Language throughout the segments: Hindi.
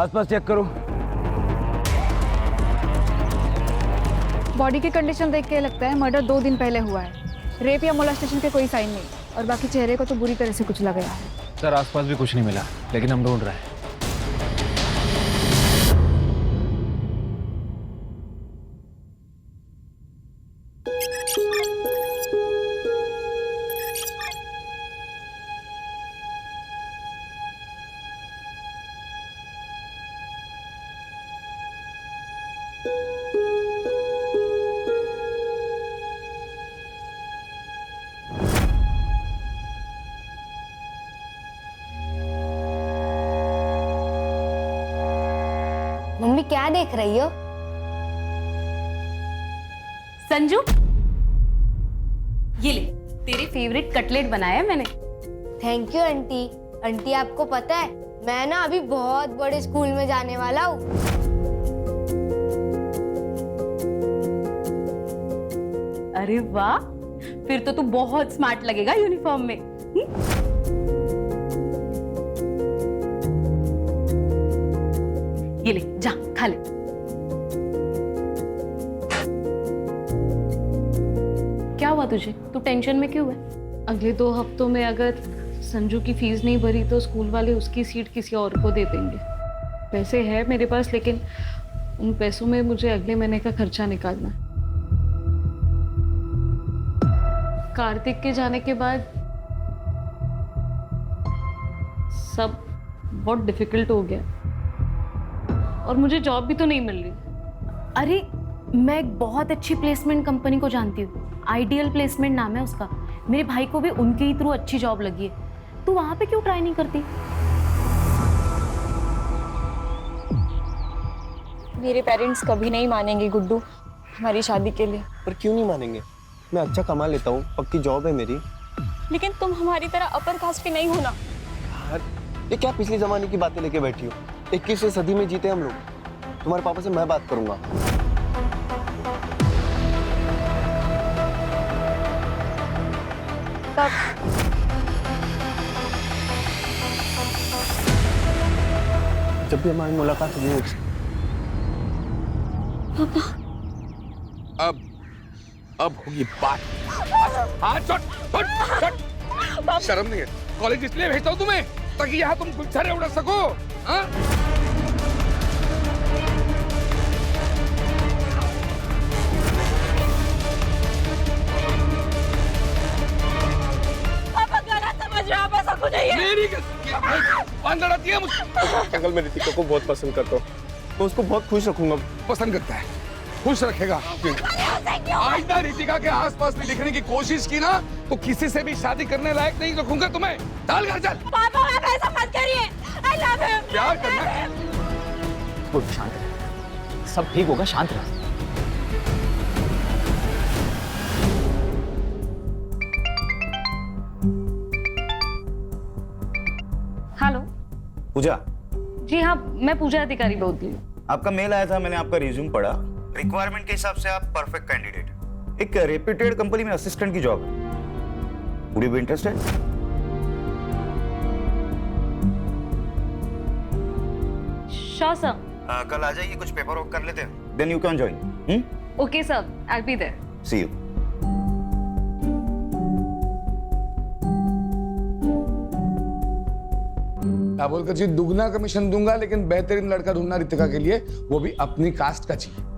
आसपास चेक करो। बॉडी की कंडीशन देख के लगता है मर्डर 2 दिन पहले हुआ है। रेप या मोलेस्टेशन के कोई साइन नहीं और बाकी चेहरे को तो बुरी तरह से कुचला गया है। सर आसपास भी कुछ नहीं मिला, लेकिन हम ढूंढ रहे हैं। मम्मी क्या देख रही हो? संजू, ये ले, तेरे फेवरेट कटलेट बनाया है मैंने। Thank you aunty. आंटी आपको पता है मैं ना अभी बहुत बड़े स्कूल में जाने वाला हूँ। अरे वाह, फिर तो तू बहुत स्मार्ट लगेगा यूनिफॉर्म में। ये ले, जा खा ले। क्या हुआ तुझे? तू टेंशन में क्यों है? अगले 2 हफ्तों में अगर संजू की फीस नहीं भरी तो स्कूल वाले उसकी सीट किसी और को दे देंगे। पैसे है मेरे पास, लेकिन उन पैसों में मुझे अगले महीने का खर्चा निकालना है। कार्तिक के जाने के बाद सब बहुत डिफिकल्ट हो गया और मुझे जॉब भी तो नहीं मिल रही। अरे मैं एक बहुत अच्छी प्लेसमेंट कंपनी को जानती हूँ, आइडियल प्लेसमेंट नाम है उसका। मेरे भाई को भी उनके ही थ्रू अच्छी जॉब लगी है। तू वहां पे क्यों ट्राई नहीं करती? मेरे पेरेंट्स कभी नहीं मानेंगे गुड्डू हमारी शादी के लिए। पर क्यों नहीं मानेंगे? मैं अच्छा कमा लेता हूँ, पक्की जॉब है मेरी। लेकिन तुम हमारी तरह अपर कास्ट के नहीं हो ना। यार ये क्या पिछले जमाने की बातें लेके बैठी हो? 21वीं सदी में जीते हम लोग। तुम्हारे पापा से मैं बात करूंगा। जब भी हमारी मुलाकात हुई होगी। अब होगी बात। हाथ छोड़। शर्म नहीं है? कॉलेज इसलिए भेजता हूँ तुम्हें ताकि यहाँ तुम गुलछरे उड़ा सको। हाँ? मेरी पान लड़ाती है मुझसे। अंकल मैं रितिका को बहुत पसंद करता हूँ, मैं उसको बहुत खुश रखूंगा। पसंद करता है, खुश रखेगा। आइंदा रितिका के आसपास भी दिखने की कोशिश की ना तो किसी से भी शादी करने लायक नहीं रखूंगा तुम्हें। डाल घर चल। पापा आप ऐसा मत करिए। I love him. प्यार करना। वो शांत रह, सब ठीक होगा, शांत रह। हेलो। पूजा। जी हाँ, मैं पूजा अधिकारी बोल रही हूँ। आपका मेल आया था, मैंने आपका रिज्यूम पढ़ा। रिक्वायरमेंट के हिसाब से आप परफेक्ट कैंडिडेट। एक रेप्यूटेड कंपनी में असिस्टेंट की जॉब है। Would you be interested? Sure sir. कल आ जाइए, कुछ पेपर वर्क कर लेते हैं, then you can join. Okay sir, I will be there. See you. क्या बोलकर जी, दुगना कमीशन दूंगा, लेकिन बेहतरीन लड़का ढूंढना रितिका के लिए, वो भी अपनी कास्ट का चाहिए।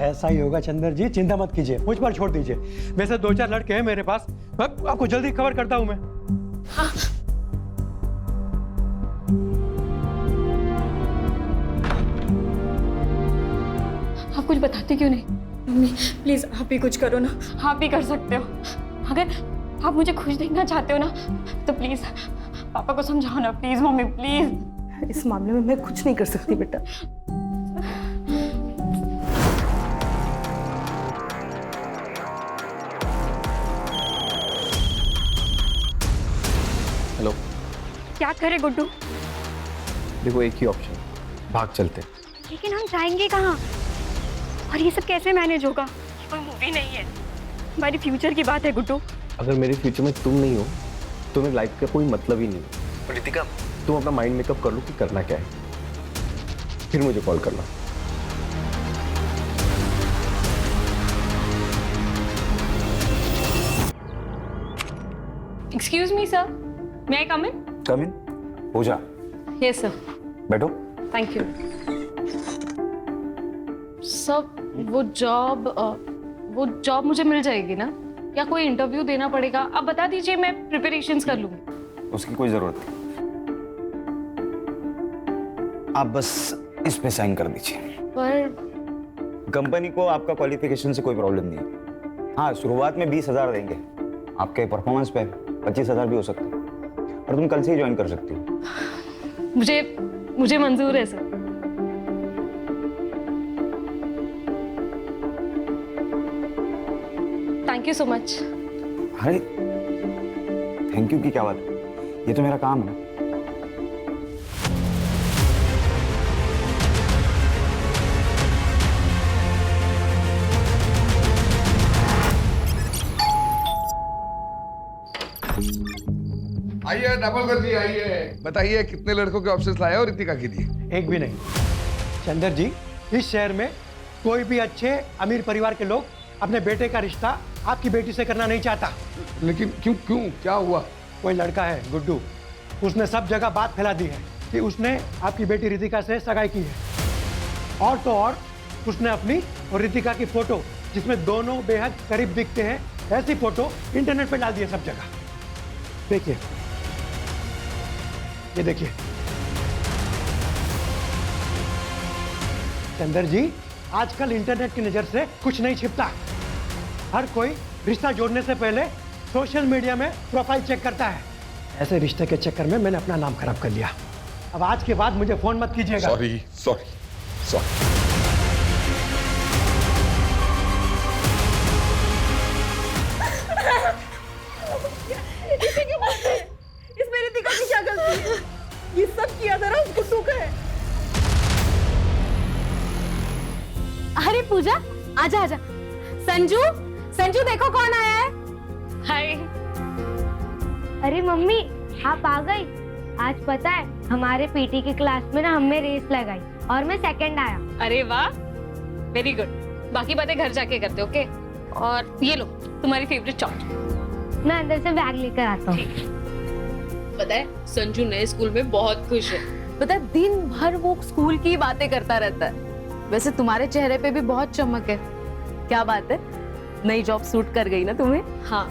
ऐसा ही होगा चंद्र जी, चिंता मत कीजिए, मुझ पर छोड़ दीजिए। वैसे 2-4 लड़के हैं मेरे पास, आपको जल्दी खबर करता हूं मैं। हाँ। आप कुछ बताते क्यों नहीं? मम्मी प्लीज आप ही कुछ करो ना। आप भी कर सकते हो। अगर आप मुझे खुश देखना चाहते हो ना तो प्लीज पापा को समझाओ ना, प्लीज मम्मी प्लीज। इस मामले में मैं कुछ नहीं कर सकती बेटा। हेलो। क्या करे गुड्डू? देखो एक ही ऑप्शन, भाग चलते। लेकिन हम जाएंगे कहाँ? और ये सब कैसे मैनेज होगा? ये कोई मूवी नहीं है, हमारी फ्यूचर की बात है गुड्डू। अगर मेरे फ्यूचर में तुम नहीं हो तो मेरी लाइफ का कोई मतलब ही नहीं है। रितिका तुम अपना माइंड मेकअप कर लो कि करना क्या है। फिर मुझे कॉल करना। एक्सक्यूज मी सर, मे आई कम इन? कम इन। पूजा, यस सर। बैठो। Thank you sir. वो जॉब मुझे मिल जाएगी ना, या कोई इंटरव्यू देना पड़ेगा? आप बता दीजिए, मैं प्रिपरेशंस कर लूंगी। उसकी कोई जरूरत नहीं, आप बस इस पे साइन कर दीजिए। पर कंपनी को आपका क्वालिफिकेशन से कोई प्रॉब्लम नहीं है। हाँ, शुरुआत में 20,000 देंगे, आपके परफॉर्मेंस पे 25,000 भी हो सकते हैं, और तुम कल से ही ज्वाइन कर सकती हो। मुझे मंजूर है sir. Thank you so much. अरे थैंक यू की क्या बात है, ये तो मेरा काम है ना। आइए, डबल कर दिए, आइए। बताइए कितने लड़कों के ऑप्शंस लाए हो रितिका के लिए? एक भी नहीं। चंदर जी, इस शहर में कोई भी अच्छे अमीर परिवार के लोग अपने बेटे का रिश्ता आपकी बेटी से करना नहीं चाहता। लेकिन क्यों क्यों क्या हुआ? कोई लड़का है गुड्डू, उसने सब जगह बात फैला दी है कि उसने आपकी बेटी रितिका से सगाई की है। और तो और उसने अपनी और रितिका की फोटो, जिसमें दोनों बेहद करीब दिखते हैं, ऐसी फोटो इंटरनेट पे डाल दी है सब जगह। देखिए, ये देखिए। चंदर जी, आजकल इंटरनेट की नजर से कुछ नहीं छिपता। हर कोई रिश्ता जोड़ने से पहले सोशल मीडिया में प्रोफाइल चेक करता है। ऐसे रिश्ते के चक्कर में मैंने अपना नाम खराब कर लिया। अब आज के बाद मुझे फोन मत कीजिएगा। Sorry sorry sorry. इसमें रितिका की क्या गलती है? ये सब किया जरा उसको सुख है। अरे पूजा, आजा आजा। संजू, संजू देखो कौन आया है। हाय। अरे मम्मी, आप आ गई। आज पता है, हमारे पीटी की क्लास में ना हमने रेस लगाई और मैं सेकंड आया। अरे वाह, वेरी गुड। बाकी बातें घर जाके करते, ओके? और ये लो तुम्हारी फेवरेट चॉकलेट। मैं अंदर से बैग लेकर आता हूँ। पता है, संजू नए स्कूल में बहुत खुश है। पता है, दिन भर वो स्कूल की बातें करता रहता है। वैसे तुम्हारे चेहरे पे भी बहुत चमक है। क्या बात है, नई जॉब सूट कर गई ना तुम्हें? हाँ,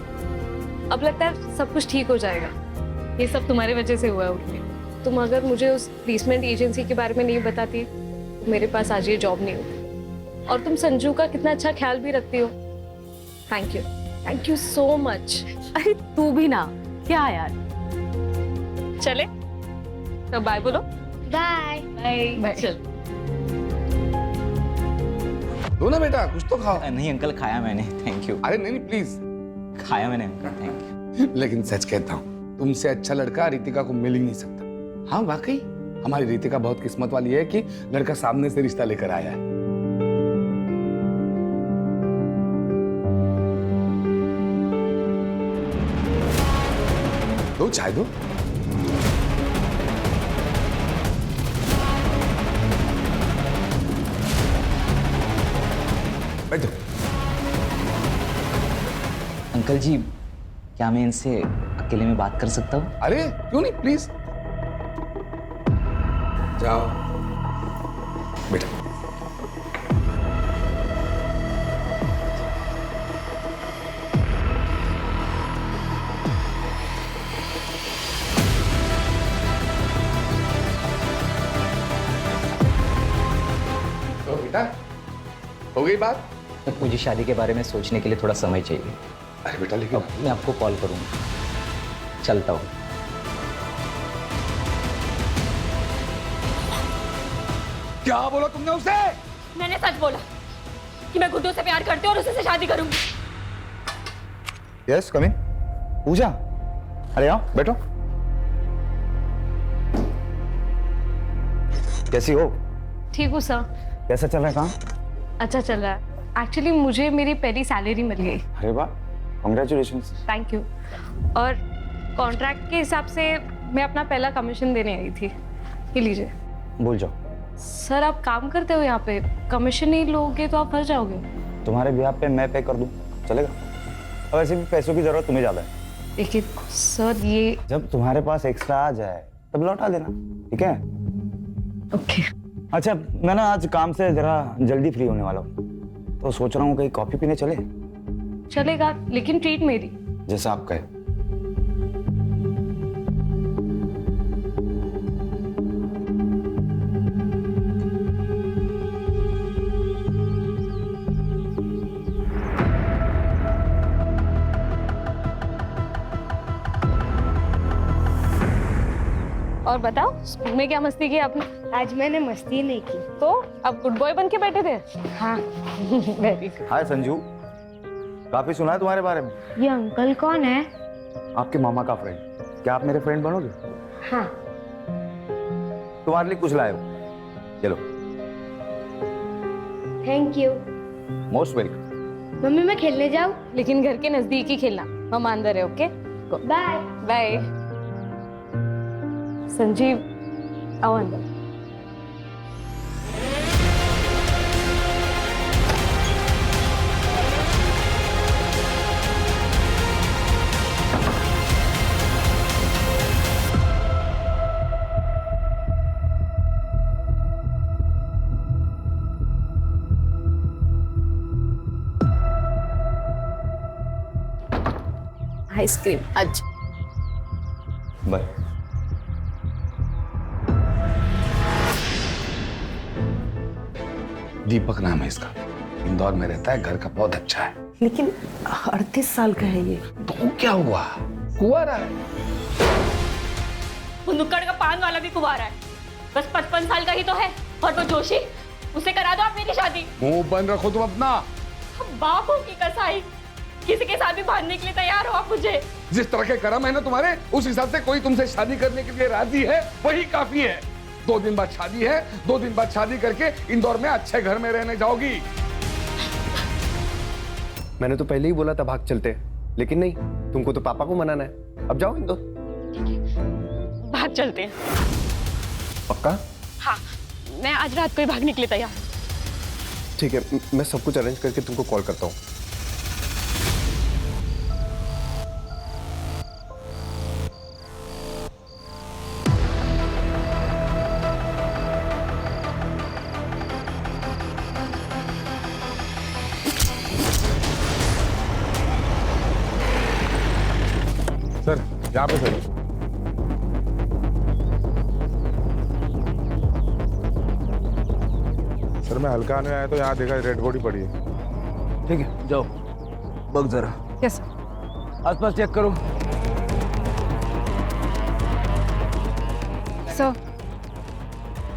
अब लगता है सब कुछ ठीक हो जाएगा। ये सब तुम्हारी वजह से हुआ है उर्मी। तुम अगर मुझे उस प्लेसमेंट एजेंसी के बारे में नहीं बताती तो मेरे पास आज ये जॉब नहीं होती। और तुम संजू का कितना अच्छा ख्याल भी रखती हो। Thank you so much. अरे तू भी ना, क्या यार। चले तो बाय बोलो। Bye bye. चल दो ना बेटा, कुछ तो खाओ। नहीं अंकल, खाया मैंने, थैंक यू। अरे नहीं प्लीज। खाया मैंने अंकल, थैंक यू। लेकिन सच कहता हूँ, तुमसे अच्छा लड़का रितिका को मिल ही नहीं सकता। हाँ वाकई, हमारी रितिका बहुत किस्मत वाली है कि लड़का सामने से रिश्ता लेकर आया है। दो चाय दो। बैठो। अंकल जी, क्या मैं इनसे अकेले में बात कर सकता हूँ? अरे क्यों नहीं, प्लीज जाओ बेटा। तो बेटा, हो गई बात? मुझे शादी के बारे में सोचने के लिए थोड़ा समय चाहिए। अरे बेटा, लेकिन अब मैं आपको कॉल करूँगा। चलता हूँ। क्या बोला तुमने उसे? मैंने सच बोला कि मैं गुड्डू से प्यार करती हूँ और उसी से शादी करूंगी। यस, कम इन। पूजा, अरे आओ बैठो। कैसी हो? ठीक हूँ सर। कैसा चल रहा है काम? अच्छा चल रहा है। एक्चुअली मुझे मेरी पहली सैलरी मिल गई। अरे वाह, कांग्रेचुलेशंस। Thank you. और कॉन्ट्रैक्ट के हिसाब से मैं अपना पहला कमीशन देने आई थी। ये लीजिए। भूल जाओ, सर आप काम करते हो यहाँ पे, कमीशन नहीं लोगे तो आप फंस जाओगे। तुम्हारे बिहाफ पे मैं पे कर दूं, चलेगा? और वैसे भी पैसों की जरूरत तुम्हें ज्यादा है। देखिए सर ये जब तुम्हारे पास एक्स्ट्रा आ जाए तब लौटा देना, ठीक है? ओके। अच्छा, मैं ना आज काम से जरा जल्दी फ्री होने वाला हूँ, तो सोच रहा हूँ कहीं कॉफी पीने चले। चलेगा, लेकिन ट्रीट मेरी। जैसा आप कहे। और बताओ स्कूल में क्या मस्ती की आपने? आज मैंने मस्ती नहीं की। तो अब गुड बॉय बन के बैठे थे? हाँ। Very good. हाय संजू, काफी सुना है तुम्हारे बारे में। ये अंकल कौन है? आपके मामा का फ्रेंड। क्या आप मेरे फ्रेंड बनोगे? हाँ। तुम्हारे लिए कुछ लाए हो, चलो। Thank you. Most welcome. Mummy मैं खेलने जाऊँ? लेकिन घर के नजदीक ही खेलना, हम अंदर है। Okay bye. बाय। संजीव आओ अंदर। आइसक्रीम आज। बाय। दीपक नाम है इसका, इंदौर में रहता है, घर का बहुत अच्छा है। लेकिन 38 साल का है ये। तो क्या हुआ, कुंवारा है। वो नुक्कड़ का पान वाला भी कुंवारा है, बस 55 साल का ही तो है। और वो जोशी, उसे करा दो आप मेरी शादी। मुंह बंद रखो तुम अपना। बाप हो की कसाई, किसी के साथ भी भागने के लिए तैयार हो आप मुझे। जिस तरह के कर्म है ना तुम्हारे, उस हिसाब से कोई तुमसे शादी करने के लिए राजी है, वही काफी है। 2 दिन बाद शादी है, 2 दिन बाद शादी करके इंदौर में अच्छे घर में रहने जाओगी। मैंने तो पहले ही बोला था भाग चलते, लेकिन नहीं, तुमको तो पापा को मनाना है। अब जाओ इंदौर। भाग चलते हैं। पक्का? हाँ, मैं आज रात को ही भागने के लिए तैयार हूँ। ठीक है, मैं सब कुछ अरेंज करके तुमको कॉल करता हूँ। सर यहाँ पे सर। सर मैं हल्का आने आया तो यहाँ देखा रेड बॉडी पड़ी है। ठीक है, जाओ बग जरा। यस आसपास चेक करो। सर,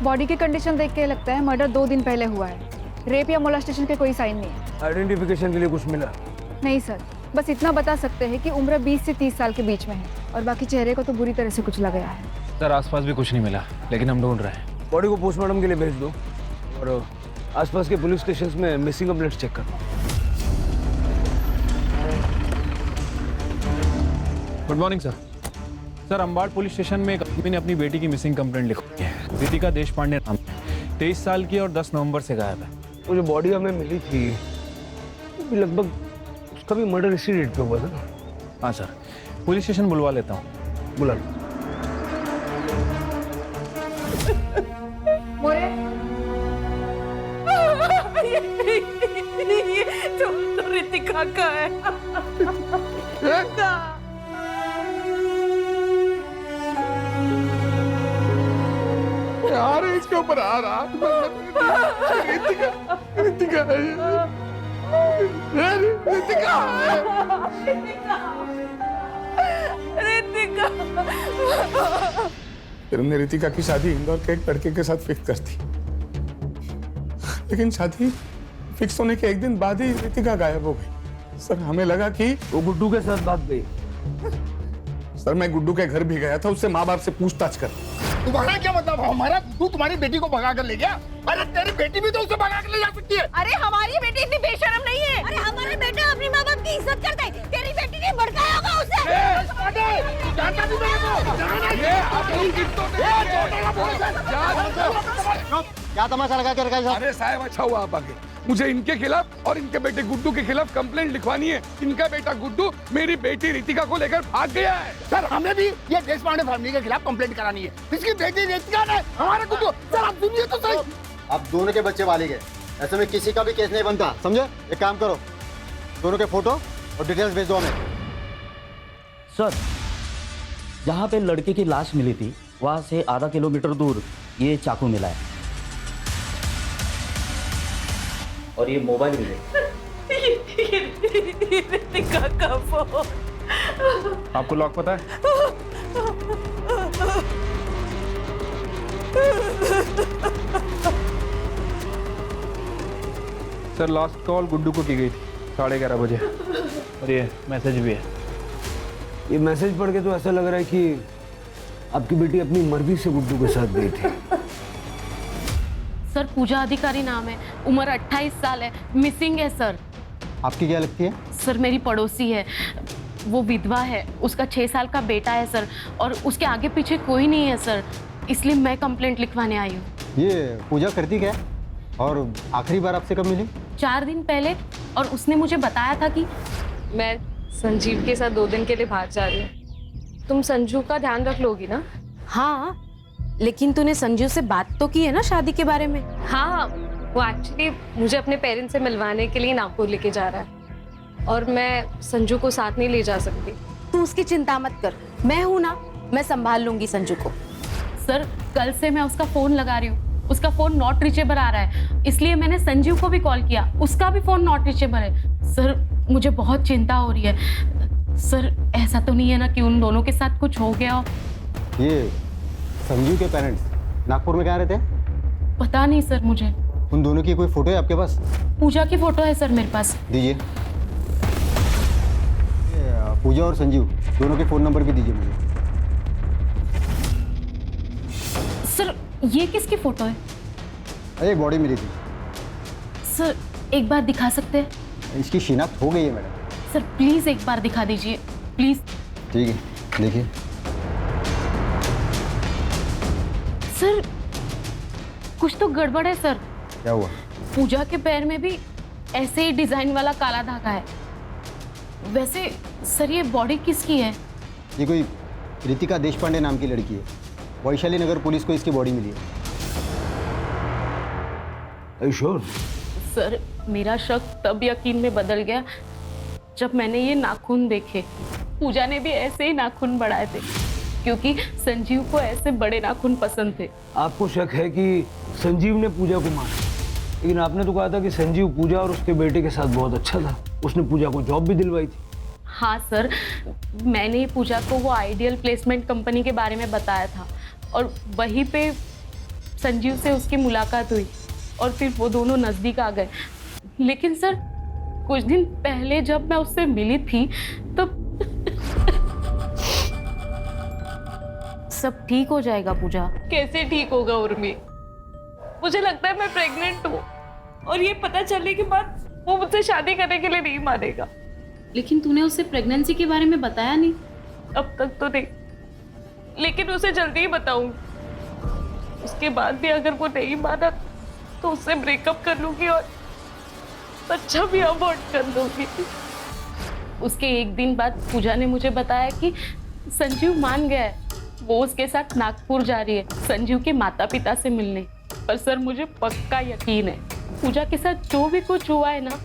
बॉडी की कंडीशन देख के लगता है मर्डर 2 दिन पहले हुआ है। रेप या मोलेस्टेशन के कोई साइन नहीं है। आइडेंटिफिकेशन के लिए कुछ मिला? नहीं सर, बस इतना बता सकते हैं कि उम्र 20 से 30 साल के बीच में है, और बाकी चेहरे को तो बुरी तरह से कुचला गया है। सर आसपास भी कुछ नहीं मिला, लेकिन हम ढूंढ रहे हैं। बॉडी को पोस्टमार्टम के लिए भेज दो, और आसपास के पुलिस स्टेशन में मिसिंग कंप्लेंट्स चेक करो। Good morning sir. Sir Ambad police station में एक आदमी ने अपनी बेटी की मिसिंग कंप्लेंट लिखी है। रितिका देशपांडे नाम, 23 साल की और 10 नवंबर से गायब है। वो जो बॉडी हमें मिली थी, वो लगभग उसका भी मर्डर इसी डेट पे हुआ था ना? हाँ सर, पुलिस स्टेशन बुलवा लेता हूँ। बुला लो। ये तो रितिका का है। यार इसके ऊपर आ रहा। रितिका, रितिका है ये। रितिका रितिका। फिर हमने रितिका की शादी इंदौर के एक लड़के के साथ फिक्स कर दी, लेकिन शादी फिक्स होने के 1 दिन बाद ही रितिका गायब हो गई। सर हमें लगा कि वो गुड्डू के साथ बात गई। सर मैं गुड्डू के घर भी गया था, उससे माँ बाप से पूछताछ कर। तुम्हारा क्या मतलब? हमारा गुड्डू तुम्हारी बेटी को भगा कर ले गया? अरे तेरी बेटी भी तो उसे भगा कर ले जा सकती है। अरे हमारी बेटी इतनी बेशर्म नहीं है। अरे हमारा बेटा अपनी माँ बाप की इज्जत करता है। तेरी बेटी ने भड़काया होगा उसे। जानता नहीं मेरे को। क्या तमाशा लगा के रखा है साहब? अरे साहब अच्छा हुआ आप आ गए। मुझे इनके खिलाफ और इनके बेटे गुड्डू के खिलाफ कंप्लेंट लिखवानी है। इनका बेटा गुड्डू मेरी बेटी रितिका को लेकर भाग गया है। सर हमें भी ये देश पांडे फैमिली के खिलाफ कंप्लेंट करानी है। इसकी बेटी रितिका ने हमारे गुड्डू, सर आप सुनिए तो सही। अब दोनों के बच्चे वाले गए, ऐसे में किसी का भी केस नहीं बनता, समझे? एक काम करो, दोनों के फोटो और डिटेल्स भेज दो हमें। सर, जहाँ पे लड़के की लाश मिली थी वहाँ से आधा किलोमीटर दूर ये चाकू मिला है और ये मोबाइल मिला है। रितिका का फोन। आपको लॉक पता है? सर लास्ट कॉल गुड्डू को की गई थी 11:30 बजे और ये मैसेज भी है। ये मैसेज पढ़ के तो ऐसा लग रहा है कि आपकी बेटी अपनी मर्जी से गुड्डू के साथ गई थी। सर पूजा अधिकारी नाम है, उम्र 28 साल है, मिसिंग है सर। आपकी क्या लगती है? सर मेरी पड़ोसी है, वो विधवा है, उसका 6 साल का बेटा है सर, और उसके आगे पीछे कोई नहीं है सर, इसलिए मैं कंप्लेंट लिखवाने आई हूँ। ये पूजा करती क्या है और आखिरी बार आपसे कब मिली? 4 दिन पहले, और उसने मुझे बताया था कि मैं संजीव के साथ 2 दिन के लिए बाहर जा रही हूँ। तुम संजू का ध्यान रख लोगी ना? हाँ, लेकिन तूने संजीव से बात तो की है ना शादी के बारे में? हाँ, वो एक्चुअली मुझे अपने पेरेंट्स से मिलवाने के लिए नागपुर लेके जा रहा है और मैं संजू को साथ नहीं ले जा सकती। तू उसकी चिंता मत कर, मैं हूं ना, मैं संभाल लूंगी संजू को। सर कल से मैं उसका फोन लगा रही हूँ, उसका फोन नॉट रीचेबल आ रहा है, इसलिए मैंने संजीव को भी कॉल किया, उसका भी फोन नॉट रीचेबल है। सर मुझे बहुत चिंता हो रही है। सर ऐसा तो नहीं है ना कि उन दोनों के साथ कुछ हो गया हो? ये संजीव के पेरेंट्स नागपुर में कहाँ रहते हैं? पता नहीं सर मुझे। उन दोनों की कोई फोटो है आपके पास? पूजा की फोटो है सर मेरे पास। दीजिए। पूजा और संजीव दोनों के फोन नंबर भी दीजिए मुझे। सर ये किसकी फोटो है? अरे बॉडी मिली थी। सर एक बार दिखा सकते हैं? इसकी शिनाख्त हो गई है मैडम। सर प्लीज एक बार दिखा दीजिए प्लीज। ठीक है देखिए। सर कुछ तो गड़बड़ है सर। क्या हुआ? पूजा के पैर में भी ऐसे ही डिजाइन वाला काला धागा है। वैसे सर ये बॉडी किसकी है? ये कोई रितिका देशपांडे नाम की लड़की है, वैशाली नगर पुलिस को इसकी बॉडी मिली है। श्योर? सर मेरा शक तब यकीन में बदल गया जब मैंने ये नाखून देखे। पूजा ने भी ऐसे ही नाखून बढ़ाए थे क्योंकि संजीव को ऐसे बड़े नाखून पसंद थे। आपको शक है कि संजीव ने पूजा को मारा, लेकिन आपने तो कहा था कि संजीव पूजा और उसके बेटे के साथ बहुत अच्छा था, उसने पूजा को जॉब भी दिलवाई थी। हाँ सर, मैंने ही पूजा को वो आइडियल प्लेसमेंट कंपनी के बारे में बताया था और वहीं पे संजीव से उसकी मुलाकात हुई और फिर वो दोनों नज़दीक आ गए। लेकिन सर कुछ दिन पहले जब मैं उससे मिली थी तब सब ठीक हो जाएगा पूजा। कैसे ठीक होगा उर्मी? मुझे लगता है मैं प्रेग्नेंट हूँ और ये पता चलने के बाद वो मुझसे शादी करने के लिए नहीं मानेगा। लेकिन तूने उसे प्रेगनेंसी के बारे में बताया नहीं? अब तक तो नहीं, लेकिन उसे जल्दी ही बताऊंगी। उसके बाद भी अगर वो नहीं माना तो उससे ब्रेकअप कर लूंगी और बच्चा भी अबॉर्ट कर लूंगी। उसके एक दिन बाद पूजा ने मुझे बताया कि संजीव मान गया है, वो उसके साथ नागपुर जा रही है संजीव के माता पिता से मिलने। पर सर मुझे पक्का यकीन है पूजा के साथ जो भी कुछ हुआ है ना,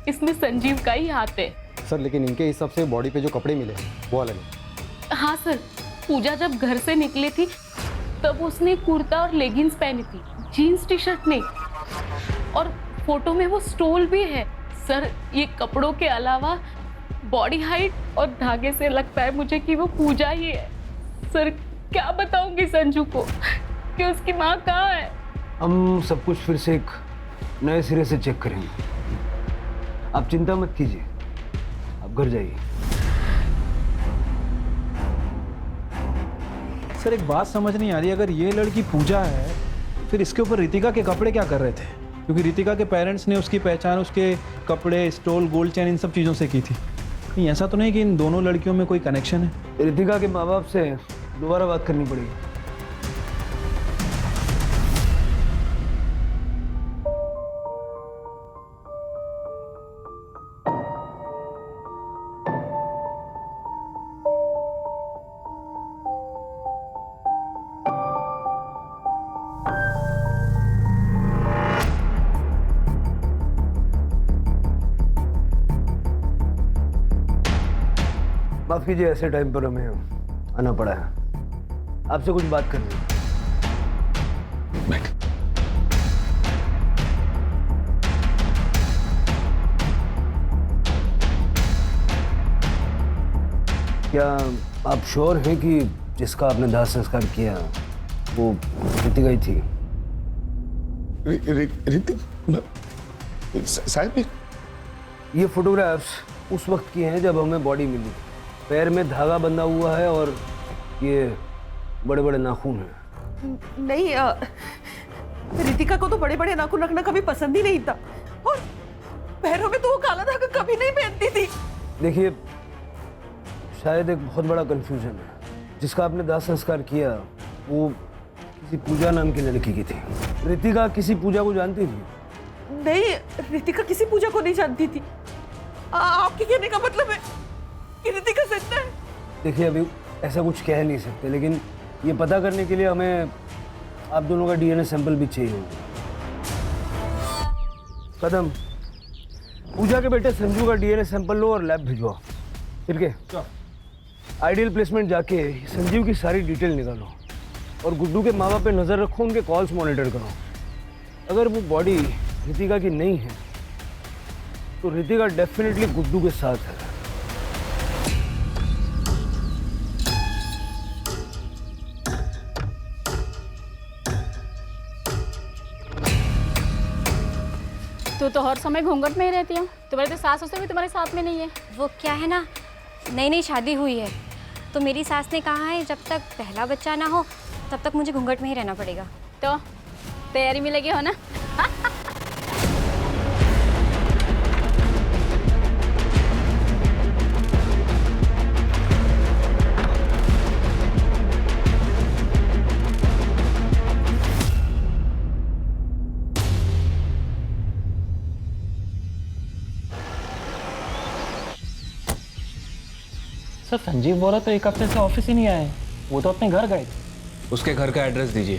इसमें संजीव का ही हाथ है। सर लेकिन इनके हिसाब से बॉडी पे जो कपड़े मिले वो अलग है। हाँ सर, पूजा जब घर से निकली थी तब उसने कुर्ता और लेगिंग्स पहनी थी, जीन्स टी शर्ट नहीं। और फोटो में वो स्टोल भी है। सर ये कपड़ों के अलावा बॉडी हाइट और धागे से लगता है मुझे कि वो पूजा ही है। सर क्या बताऊंगी संजू को कि उसकी माँ कहाँ है? हम सब कुछ फिर से एक नए सिरे से चेक करेंगे, आप चिंता मत कीजिए, आप घर जाइए। सर एक बात समझ नहीं आ रही, अगर ये लड़की पूजा है फिर इसके ऊपर रितिका के कपड़े क्या कर रहे थे? क्योंकि रितिका के पेरेंट्स ने उसकी पहचान उसके कपड़े, स्टोल, गोल्ड चेन इन सब चीज़ों से की थी। कहीं ऐसा तो नहीं कि इन दोनों लड़कियों में कोई कनेक्शन है? रितिका के माँ बाप से दोबारा बात करनी पड़ेगी। माफ कीजिए, ऐसे टाइम पर हमें आना पड़ा है। आपसे कुछ बात करनी है। क्या आप श्योर हैं कि जिसका आपने दाह संस्कार किया वो रितिका ही थी? साहब ये फोटोग्राफ्स उस वक्त की हैं जब हमें बॉडी मिली। पैर में धागा बंधा हुआ है और ये बड़े बड़े नाखून हैं। नहीं, रितिका को तो बड़े बड़े नाखून रखना कभी पसंद ही नहीं था, और पैरों में तो वो काला धागा कभी नहीं पहनती थी। देखिए, शायद एक बहुत बड़ा कंफ्यूजन है। जिसका आपने दाह संस्कार किया वो किसी पूजा नाम की लड़की की थी। रितिका किसी पूजा को जानती थी? नहीं, रितिका किसी पूजा को नहीं जानती थी। आपके कहने का मतलब है कि रितिका सच्चा है? देखिए, अभी ऐसा कुछ कह नहीं सकते, लेकिन ये पता करने के लिए हमें आप दोनों का डीएनए सैंपल भी चाहिए होगा। कदम, पूजा के बेटे संजू का डीएनए सैंपल लो और लैब भिजवाओ। ठीक है? आइडियल प्लेसमेंट जाके संजीव की सारी डिटेल निकालो और गुड्डू के माँ बाप पे नजर रखो, उनके कॉल्स मॉनिटर करो। अगर वो बॉडी रितिका की नहीं है तो रितिका डेफिनेटली गुड्डू के साथ है। तू तो हर समय घूंघट में ही रहती है। तुम्हारे तो सास ससुर भी तुम्हारे साथ में नहीं है। वो क्या है ना, नई नई शादी हुई है तो मेरी सास ने कहा है जब तक पहला बच्चा ना हो तब तक मुझे घूंघट में ही रहना पड़ेगा। तो तैयारी में लगे हो ना? सर, संजीव बोला तो एक हफ्ते से ऑफिस ही नहीं आए। वो तो अपने घर गए। उसके घर का एड्रेस दीजिए।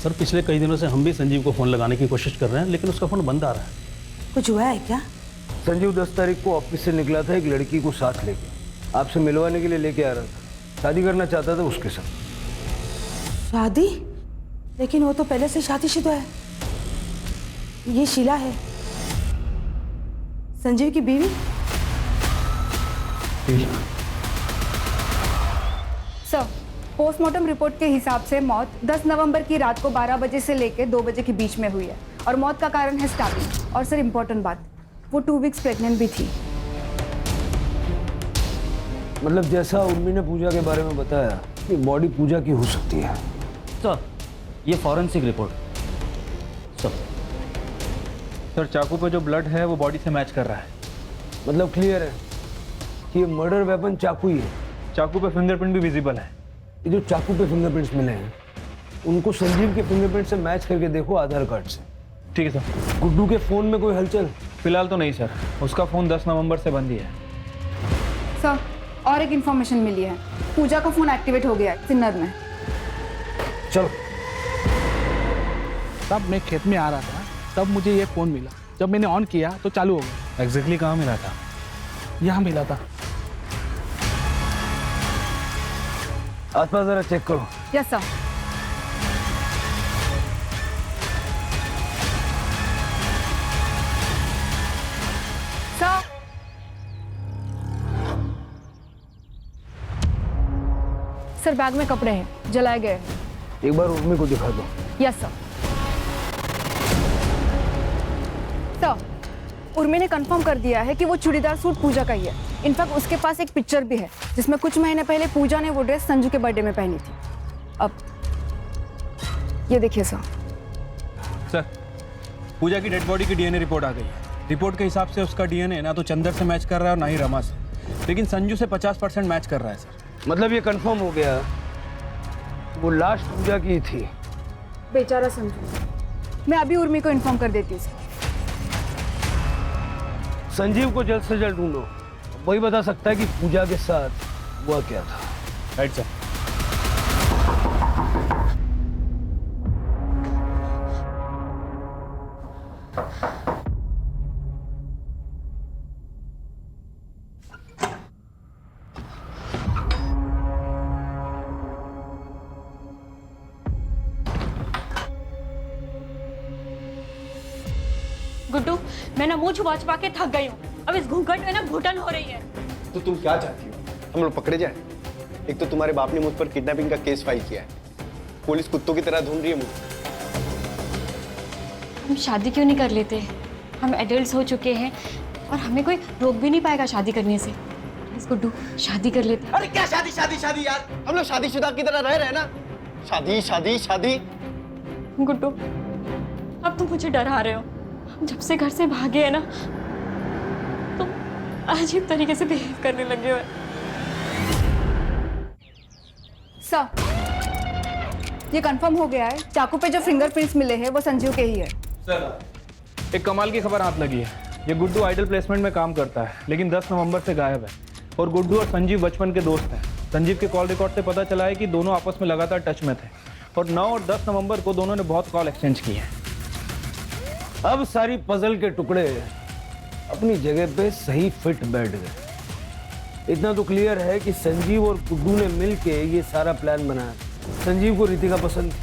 सर, पिछले कई दिनों से हम भी संजीव को फ़ोन लगाने की कोशिश कर रहे हैं, लेकिन उसका फ़ोन बंद आ रहा है। कुछ हुआ है क्या? संजीव 10 तारीख को ऑफिस से निकला था एक लड़की को साथ लेके। आपसे मिलवाने के लिए लेके आ रहा था। शादी करना चाहता था उसके साथ। शादी? लेकिन वो तो पहले से शादीशुदा है। ये शीला है, संजीव की बीवी। सर, पोस्टमार्टम रिपोर्ट के हिसाब से मौत 10 नवंबर की रात को 12 बजे से लेकर 2 बजे के बीच में हुई है और मौत का कारण है स्टार्विंग। और सर, इम्पोर्टेंट बात, वो 2 वीक्स प्रेग्नेंट भी थी। मतलब जैसा उर्मी ने पूजा के बारे में बताया कि बॉडी पूजा की हो सकती है। सर, ये फॉरेंसिक रिपोर्ट। सर, चाकू पे जो ब्लड है वो बॉडी से मैच कर रहा है। मतलब क्लियर है कि ये मर्डर वेपन चाकू ही है। चाकू पे फिंगरप्रिंट भी विजिबल है। ये जो चाकू पे फिंगरप्रिंट्स मिले हैं उनको संजीव के फिंगरप्रिंट से मैच करके देखो आधार कार्ड से। ठीक है सर। गुड्डू के फोन में कोई हलचल? फिलहाल तो नहीं सर, उसका फोन 10 नवंबर से बंद ही है। सर, और एक इन्फॉर्मेशन मिली है, पूजा का फोन एक्टिवेट हो गया है सिन्नर में। चलो। तब मैं खेत में आ रहा था, तब मुझे ये फ़ोन मिला। जब मैंने ऑन किया तो चालू हो गया। एग्जैक्टली कहाँ मिला था? यहाँ मिला था। आसपास जरा चेक करो। Yes sir. सर, बैग में कपड़े हैं, जलाए गए हैं। एक बार उर्मी को दिखा दो। Yes sir. सर, उर्मी ने कंफर्म कर दिया है कि वो चूड़ीदार सूट पूजा का ही है। इनफैक्ट उसके पास एक पिक्चर भी है जिसमें कुछ महीने पहले पूजा ने वो ड्रेस संजू के बर्थडे में पहनी थी। अब ये देखिए सर। सर, पूजा की डेड बॉडी की डीएनए रिपोर्ट आ गई है। रिपोर्ट के हिसाब से उसका डीएनए ना तो चंदर से मैच कर रहा है और ना ही रमा से, लेकिन संजू से 50% मैच कर रहा है सर। मतलब ये कंफर्म हो गया वो लाश पूजा की थी। बेचारा संजू। मैं अभी उर्मी को इन्फॉर्म कर देती हूँ। संजीव को जल्द से जल्द ढूंढो, वही बता सकता है कि पूजा के साथ हुआ क्या था। Right sir. गुड्डू, मैं ना मुंह छुपा छुपा के थक गई हूँ। अब इस घूंघट में ना घुटन हो रही है। तो तुम क्या चाहती हो? हम लोग पकड़े जाए? एक तो तुम्हारे बाप ने मुझ पर किडनैपिंग का केस फाइल किया है, पुलिस कुत्तों की तरह ढूंढ रही है मुझे। हम शादी क्यों नहीं कर लेते? हम एडल्ट्स हो चुके हैं और हमें कोई रोक भी नहीं पाएगा शादी करने से। प्लीज गुड्डू, शादी कर लेते हैं। अरे क्या शादी शादी शादी यार, हम लोग शादीशुदा की तरह रह रहे हैं ना। शादी शादी शादी। गुड्डू, अब तुम मुझे डरा रहे हो। हम जब से घर से भागे हैं ना, तुम अजीब तरीके से बिहेव करने लगे हो। सर, ये कंफर्म हो गया है, चाकू पे जो फिंगरप्रिंट्स मिले हैं वो संजीव के ही है। सर, एक कमाल की खबर हाथ लगी है। ये गुड्डू आइडल प्लेसमेंट में काम करता है, लेकिन 10 नवंबर से गायब है। और गुड्डू और संजीव बचपन के दोस्त हैं। संजीव के कॉल रिकॉर्ड से पता चला है कि दोनों आपस में लगातार टच में थे और 9 और 10 नवंबर को दोनों ने बहुत कॉल एक्सचेंज किए हैं। अब सारी पजल के टुकड़े अपनी जगह पे सही फिट बैठ गए। इतना तो क्लियर है कि संजीव और गुड्डू ने मिलके ये सारा प्लान बनाया। संजीव को रितिका पसंद थी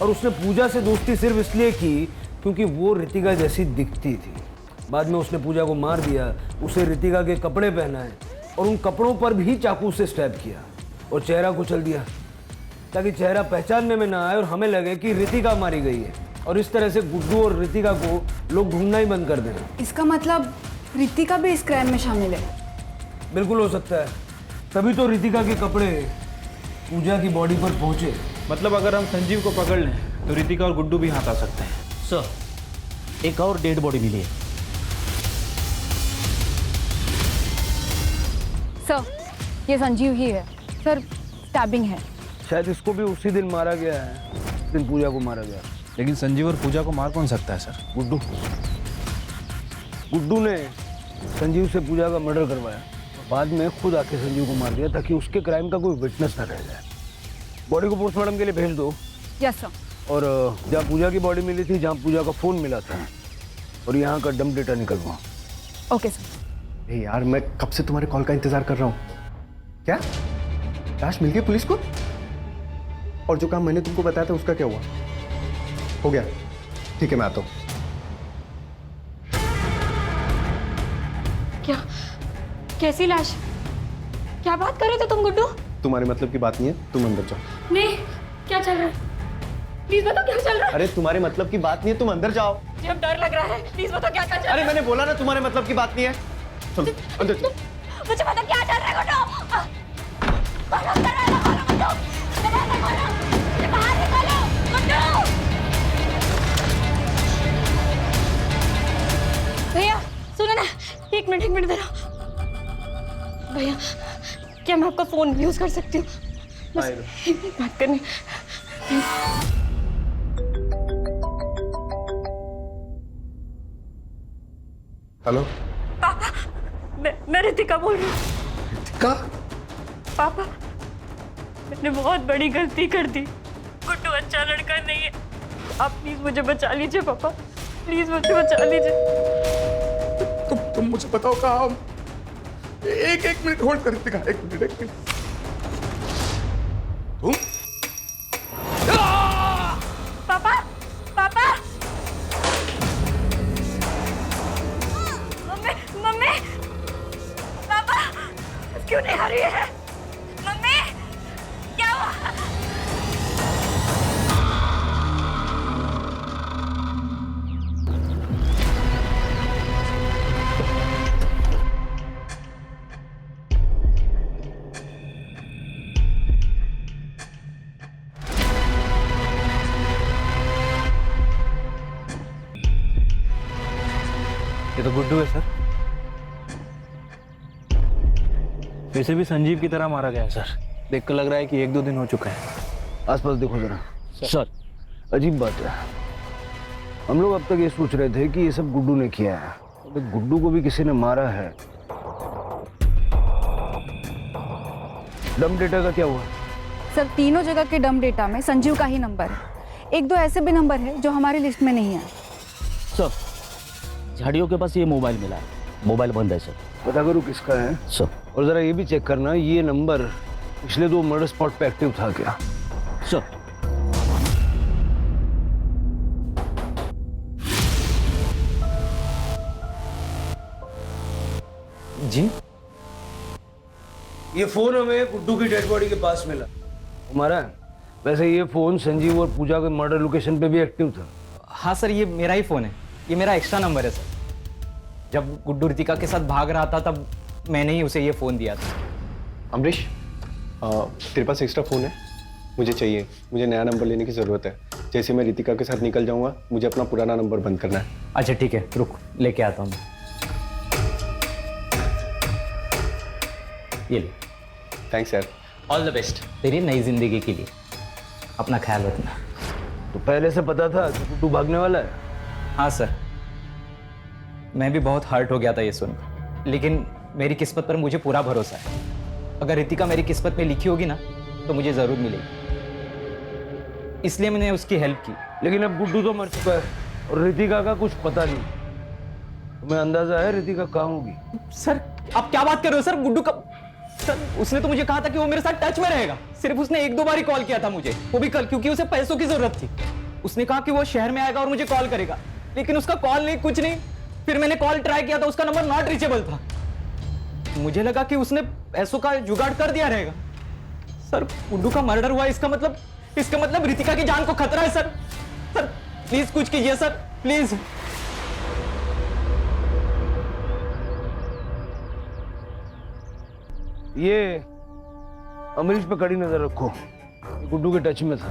और उसने पूजा से दोस्ती सिर्फ इसलिए की क्योंकि वो रितिका जैसी दिखती थी। बाद में उसने पूजा को मार दिया, उसे रितिका के कपड़े पहनाए और उन कपड़ों पर भी चाकू से स्टैब किया और चेहरा कुचल दिया ताकि चेहरा पहचानने में ना आए और हमें लगे कि रितिका मारी गई है। और इस तरह से गुड्डू और रितिका को लोग ढूंढना ही बंद कर देना। इसका मतलब रितिका भी इस क्राइम में शामिल है? बिल्कुल हो सकता है, तभी तो रितिका के कपड़े पूजा की बॉडी पर पहुंचे। मतलब अगर हम संजीव को पकड़ लें तो रितिका और गुड्डू भी हाथ आ सकते हैं। सर, एक और डेड बॉडी मिली है। सर, ये संजीव ही है। सर, स्टैबिंग है। शायद इसको भी उसी दिन मारा गया है जिस दिन पूजा को मारा गया। लेकिन संजीव और पूजा को मार कौन सकता है सर? गुड्डू ने संजीव से पूजा का मर्डर करवाया, बाद में खुद आके संजीव को मार दिया ताकि उसके क्राइम का कोई विटनेस न रह जाए। बॉडी को पोस्टमार्टम के लिए भेज दो। Yes sir. और जहाँ पूजा की बॉडी मिली थी, जहाँ पूजा का फोन मिला था, और यहाँ का डंप डेटा निकलवा। Okay sir. यार, मैं कब से तुम्हारे कॉल का इंतजार कर रहा हूँ। क्या लाश मिल गई पुलिस को? और जो काम मैंने तुमको बताया था उसका क्या हुआ? हो गया, ठीक है, मैं आता हूँ। क्या? कैसी लाश? क्या बात कर रहे थे तुम गुड्डू? तुम्हारे मतलब की बात नहीं है, तुम अंदर जाओ। नहीं, क्या चल रहा है? प्लीज बताओ क्या चल रहा है? अरे तुम्हारे मतलब की बात नहीं है, तुम अंदर जाओ। मुझे अब डर लग रहा है। प्लीज बताओ क्या चल रहा है? अरे मैंने बोला ना तुम्हारे मतलब की बात नहीं है। चलो अंदर चलो। मुझे पता क्या चल रहा है गुड्डू। बोलो, दरवाजा खोलो गुड्डू। दरवाजा खोलो। मुझे बाहर निकालो गुड्डू। भैया सुनो ना, एक मिनट जरा। भैया, क्या मैं आपका फोन यूज कर सकती हूँ? बस एक बात करनी। हेलो पापा, मैं रितिका बोल रही हूँ। रितिका? पापा, मैंने बहुत बड़ी गलती कर दी। गुड्डू अच्छा लड़का नहीं है। आप प्लीज मुझे बचा लीजिए पापा, प्लीज मुझे बचा लीजिए। तुम मुझे बताओ कहाँ? एक मिनट होल्ड कर रितिका, एक मिनट। तुम? पापा, पापा, मम्मी, पापा, क्यों नहीं आ रही है? मम्मी, क्या हुआ? ये तो गुड्डू है सर। वैसे भी संजीव की तरह मारा गया है सर। देखकर लग रहा है कि 1-2 दिन हो चुका है। आसपास देखो जरा। सर, अजीब बात है, हम लोग अब तक ये सोच रहे थे कि ये सब गुड्डू ने किया है, तो गुड्डू को भी किसी ने मारा है। डंप डेटा का क्या हुआ? सर, तीनों जगह के डंप डेटा में संजीव का ही नंबर है। 1-2 ऐसे भी नंबर है जो हमारी लिस्ट में नहीं है। सर, झाड़ियों के पास ये मोबाइल मिला है, मोबाइल बंद है सर। पता करो किसका है सर। और जरा ये भी चेक करना ये नंबर पिछले 2 मर्डर स्पॉट पे एक्टिव था क्या? सर। जी? ये फोन हमें गुड्डू की डेड बॉडी के पास मिला। हमारा वैसे ये फोन संजीव और पूजा के मर्डर लोकेशन पे भी एक्टिव था। हाँ सर, ये मेरा ही फ़ोन है, ये मेरा एक्स्ट्रा नंबर है सर। जब गुड्डू रितिका के साथ भाग रहा था तब मैंने ही उसे ये फ़ोन दिया था। अमरीश, तेरे पास एक्स्ट्रा फ़ोन है? मुझे चाहिए, मुझे नया नंबर लेने की ज़रूरत है। जैसे मैं रितिका के साथ निकल जाऊंगा, मुझे अपना पुराना नंबर बंद करना है। अच्छा ठीक है, रुक लेके आता हूँ। ये ले। थैंक्स यार। ऑल द बेस्ट तेरी नई जिंदगी के लिए। अपना ख्याल रखना। तो पहले से पता था कि गुड्डू भागने वाला है? हाँ सर, मैं भी बहुत हर्ट हो गया था ये सुनकर, लेकिन मेरी किस्मत पर मुझे पूरा भरोसा है। अगर रितिका मेरी किस्मत में लिखी होगी ना तो मुझे जरूर मिलेगी, इसलिए मैंने उसकी हेल्प की। लेकिन अब गुड्डू तो मर चुका है और रितिका का कुछ पता नहीं। तुम्हें अंदाजा है रितिका कहाँ होगी? सर आप क्या बात कर रहे हो सर? गुड्डू का सर उसने तो मुझे कहा था कि वो मेरे साथ टच में रहेगा। सिर्फ उसने 1-2 बार ही कॉल किया था मुझे, वो भी कल, क्योंकि उसे पैसों की जरूरत थी। उसने कहा कि वो शहर में आएगा और मुझे कॉल करेगा, लेकिन उसका कॉल नहीं, कुछ नहीं। फिर मैंने कॉल ट्राई किया तो उसका नंबर नॉट रीचेबल था। मुझे लगा कि उसने पैसों का जुगाड़ कर दिया रहेगा। सर गुड्डू का मर्डर हुआ, इसका मतलब रितिका की जान को खतरा है सर। सर प्लीज कुछ कीजिए सर, प्लीज। ये अमरीश पे कड़ी नजर रखो, गुड्डू के टच में था।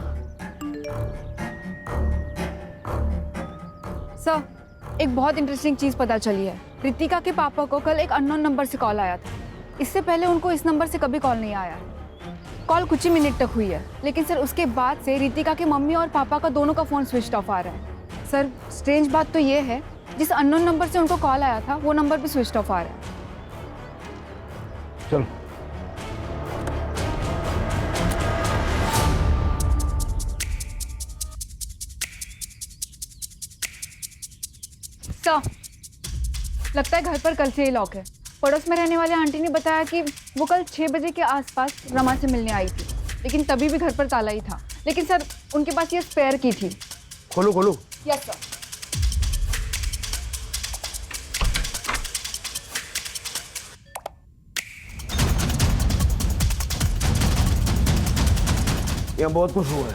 सर, एक बहुत इंटरेस्टिंग चीज पता चली है। रितिका के पापा को कल एक अननोन नंबर से कॉल आया था। इससे पहले उनको इस नंबर से कभी कॉल नहीं आया। कॉल कुछ ही मिनट तक हुई है, लेकिन सर उसके बाद से रितिका के मम्मी और पापा का दोनों का फोन स्विच ऑफ आ रहा है। सर स्ट्रेंज बात तो ये है, जिस अननोन नंबर से उनको कॉल आया था वो नंबर भी स्विच ऑफ आ रहा है। चलो सर, लगता है घर पर कल से ही लॉक है। पड़ोस में रहने वाले आंटी ने बताया कि वो कल 6 बजे के आसपास रमा से मिलने आई थी, लेकिन तभी भी घर पर ताला ही था। लेकिन सर उनके पास ये स्पेयर की थी। खोलो खोलो। Yes sir. यहाँ बहुत कुछ हुआ है।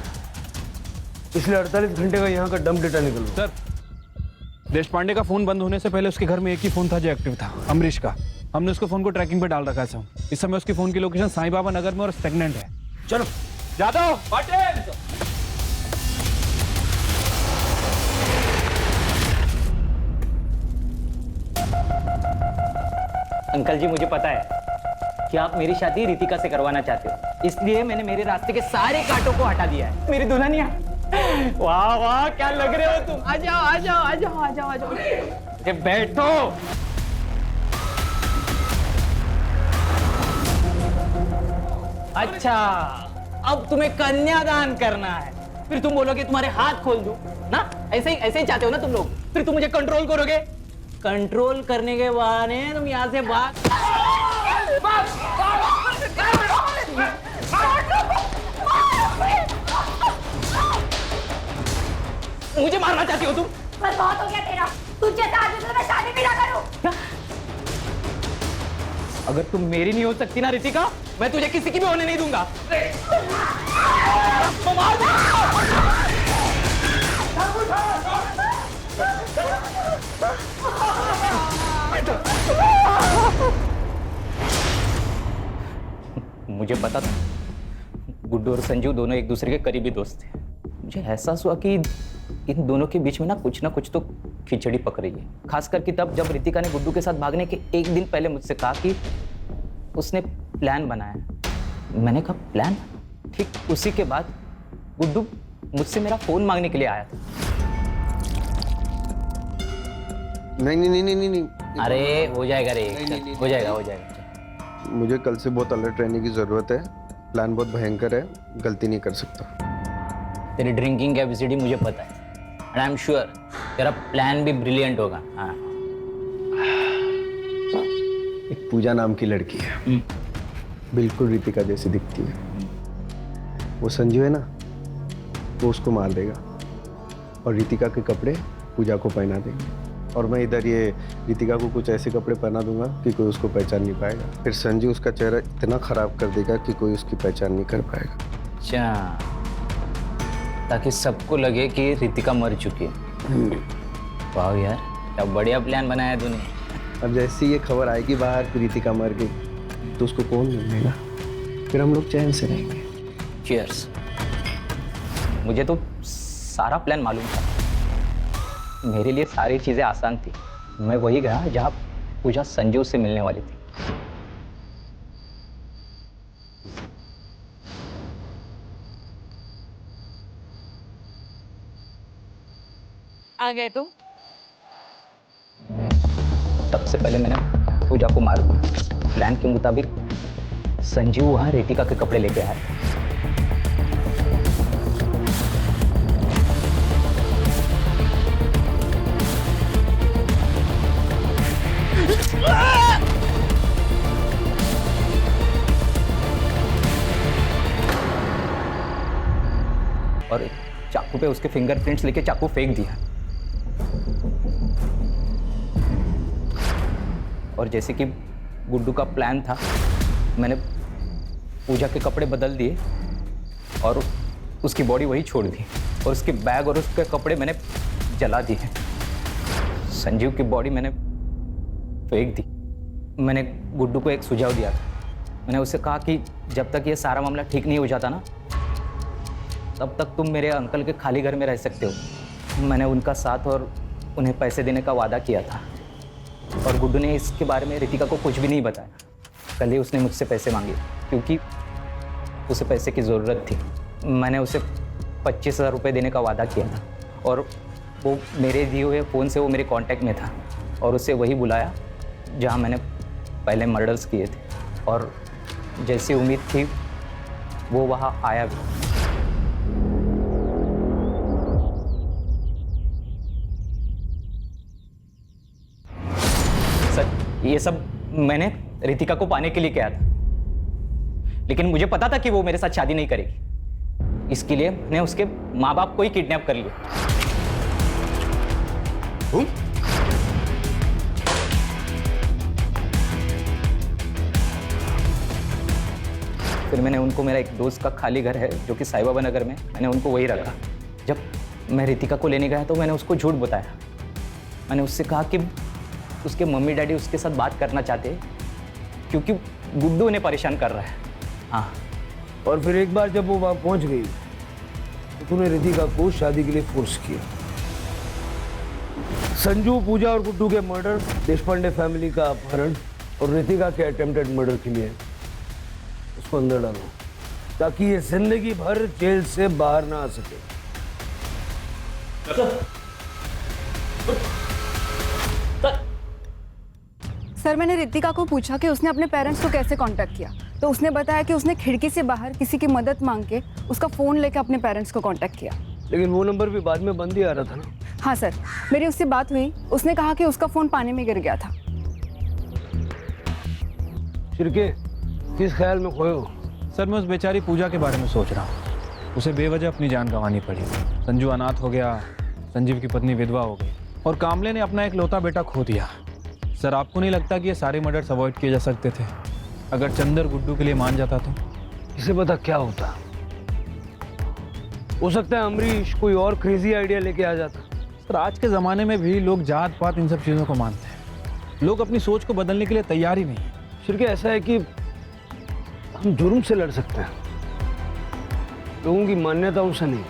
पिछले 48 घंटे का यहाँ का डंप डेटा निकलो। सर देश पांडे का फोन बंद होने से पहले उसके घर में एक ही फोन था जो एक्टिव था, अमरीश का। हमने उसके फोन को ट्रैकिंग पे डाल रखा है सर। इस समय उसके फोन की लोकेशन साईं बाबा नगर में और स्टेगनेंट है। चलो जादव पटेल। अंकल जी मुझे पता है कि आप मेरी शादी रितिका से करवाना चाहते हो, इसलिए मैंने मेरे रास्ते के सारे कांटों को हटा दिया है। मेरी दुल्हनिया, वाह वाह क्या लग रहे हो तुम। आ जाओ आ जाओ आ जाओ आ जाओ आ जाओ। ये बैठो। अच्छा अब तुम्हें कन्यादान करना है, फिर तुम बोलोगे तुम्हारे हाथ खोल दूं ना? ऐसे ही चाहते हो ना तुम लोग? फिर तुम मुझे कंट्रोल करोगे। कंट्रोल करने के बहाने तुम यहाँ से भाग। मुझे मारना चाहती हो तुम? बस बहुत हो गया तेरा। तुझे आदमी से मैं शादी भी ना करूं। क्या? अगर तुम मेरी नहीं हो सकती ना रितिका, मैं तुझे किसी की भी होने नहीं दूंगा। मुझे पता था गुड्डू और संजू दोनों एक दूसरे के करीबी दोस्त थे। मुझे एहसास हुआ कि इन दोनों के बीच में ना कुछ तो खिचड़ी पक रही है। खास करके तब जब रितिका ने गुड्डू के साथ भागने के एक दिन पहले मुझसे कहा कि उसने प्लान बनाया। मैंने कहा प्लान? ठीक उसी के बाद गुड्डू मुझसे मेरा फोन मांगने के लिए आया था। नहीं। अरे हो जाएगा रे, हो जाएगा। मुझे कल से बहुत अलर्ट रहने की जरूरत है। प्लान बहुत भयंकर है, गलती नहीं कर सकता। तेरी ड्रिंकिंग कैपेसिटी मुझे पता है, एंड आई एम श्योर तेरा प्लान भी ब्रिलियंट होगा। हाँ। एक पूजा नाम की लड़की है, बिल्कुल रितिका जैसी दिखती है। वो संजू है ना, वो उसको मार देगा और रितिका के कपड़े पूजा को पहना देंगे। और मैं इधर ये रितिका को कुछ ऐसे कपड़े पहना दूंगा कि कोई उसको पहचान नहीं पाएगा। फिर संजू उसका चेहरा इतना खराब कर देगा कि कोई उसकी पहचान नहीं कर पाएगा। अच्छा, ताकि सबको लगे कि रितिका मर चुकी है। वाह यार, क्या बढ़िया प्लान बनाया तूने। अब जैसे ये खबर आएगी बाहर कि रितिका मर गई तो उसको कौन मिलेगा, फिर हम लोग चैन से रहेंगे। चीयर्स। मुझे तो सारा प्लान मालूम था, मेरे लिए सारी चीज़ें आसान थी। मैं वही गया जहाँ पूजा संजू से मिलने वाली थी। आ गए तुम? सबसे पहले मैंने पूजा को मार दिया। प्लान के मुताबिक संजू वहाँ रितिका के कपड़े लेके आया। और चाकू पे उसके फिंगरप्रिंट्स लेके चाकू फेंक दिया। और जैसे कि गुड्डू का प्लान था, मैंने पूजा के कपड़े बदल दिए और उसकी बॉडी वही छोड़ दी और उसके बैग और उसके कपड़े मैंने जला दिए। संजीव की बॉडी मैंने फेंक दी। मैंने गुड्डू को एक सुझाव दिया था। मैंने उससे कहा कि जब तक ये सारा मामला ठीक नहीं हो जाता ना, तब तक तुम मेरे अंकल के खाली घर में रह सकते हो। मैंने उनका साथ और उन्हें पैसे देने का वादा किया था और गुड्डू ने इसके बारे में रितिका को कुछ भी नहीं बताया। कल ही उसने मुझसे पैसे मांगे क्योंकि उसे पैसे की ज़रूरत थी। मैंने उसे 25,000 रुपये देने का वादा किया था और वो मेरे दिए हुए फ़ोन से वो मेरे कांटेक्ट में था और उसे वही बुलाया जहाँ मैंने पहले मर्डर्स किए थे। और जैसी उम्मीद थी वो वहाँ आया भी। सर, ये सब मैंने रितिका को पाने के लिए किया था, लेकिन मुझे पता था कि वो मेरे साथ शादी नहीं करेगी। इसके लिए मैंने उसके माँ बाप को ही किडनैप कर लिया। फिर मैंने उनको, मेरा एक दोस्त का खाली घर है जो कि साई बाबा नगर में, मैंने उनको वही रखा। जब मैं रितिका को लेने गया तो मैंने उसको झूठ बताया। मैंने उससे कहा कि उसके मम्मी डैडी उसके साथ बात करना चाहते हैं क्योंकि गुड्डू उन्हें परेशान कर रहा है। हाँ, और फिर एक बार जब वो वहाँ पहुँच गई तो तूने रितिका को शादी के लिए फोर्स किया। संजू, पूजा और गुड्डू के मर्डर, देशपांडे फैमिली का अपहरण और रितिका के अटेम्प्टेड मर्डर के लिए उसको अंदर डालो ताकि ये जिंदगी भर जेल से बाहर ना आ सके। सर, मैंने रितिका को पूछा कि उसने अपने पेरेंट्स को कैसे कांटेक्ट किया, तो उसने बताया कि उसने खिड़की से बाहर किसी की मदद मांग के उसका फ़ोन लेकर अपने पेरेंट्स को कांटेक्ट किया। लेकिन वो नंबर भी बाद में बंद ही आ रहा था ना। हाँ सर, मेरी उससे बात हुई। उसने कहा कि उसका फ़ोन पानी में गिर गया था। शिरके, किस ख्याल में खोए हो? सर, मैं उस बेचारी पूजा के बारे में सोच रहा हूँ। उसे बेवजह अपनी जान गंवानी पड़ी। संजू अनाथ हो गया, संजीव की पत्नी विधवा हो गई और कामले ने अपना एक लौता बेटा खो दिया। सर, आपको नहीं लगता कि ये सारे मर्डर्स अवॉइड किए जा सकते थे अगर चंदर गुड्डू के लिए मान जाता तो? इसे पता क्या होता, हो सकता है अमरीश कोई और क्रेजी आइडिया लेके आ जाता। सर, आज के ज़माने में भी लोग जात पात इन सब चीज़ों को मानते हैं। लोग अपनी सोच को बदलने के लिए तैयार ही नहीं है। शिरके, ऐसा है कि हम जुर्म से लड़ सकते हैं, लोगों की मान्यताओं से नहीं।